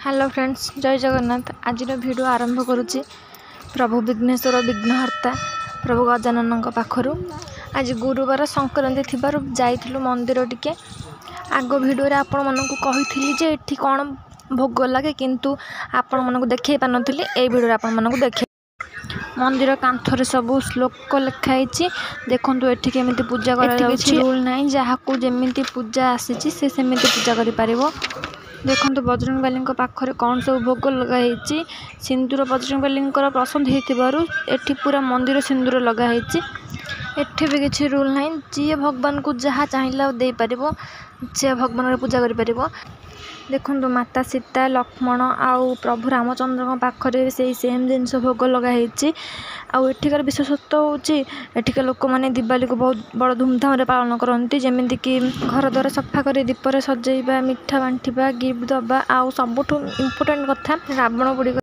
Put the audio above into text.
Hello friends, जय जगन्नाथ। आज video आरंभ करुच्ची प्रभु विघ्नेश्वर विघ्नहर्ता प्रभु गजानन पाखर। आज गुरुवार संक्रांति थिबारु जाइथिलु मंदिर टिके। आग वीडियो रे आपण मानकु कहिथिली जे एठी कोन भोग लागे, किंतु आपण मानकु देखै पानथिली। ए वीडियो रे आपण मानकु देखै मंदिर कांथरे सबु श्लोक लिखाई। देखंतु एठी केमिति पूजा करा जाउछि। रूल नाही, जाहाकु जेमिति पूजा आसीछि से सेमिति पूजा करि पारिबो। देखो बजरंगबली पाखरे कौन सब भोग लगाई। सिंदूर बजरंगबली पसंद होती पूरा मंदिर सिंदूर लगाई। एठी भी किसी रूल ना, जी भगवान को जहाँ चाहिए दे पार, से भगवान पूजा कर। देखो माता सीता लक्ष्मण आउ प्रभु रामचंद्र पाखरे से सेम जिनस भोग लगाई। आठिकार विशेषत्व होठिका लोक मैंने दिवाली को बहुत बड़ धूमधाम पालन करती। जमीक कि घर द्वार सफा कर दीपर सजेबा, मिठा बांटा, गिफ्ट दबा, आउ सबुठ इम्पोर्टाट कथा रावण गुड़िक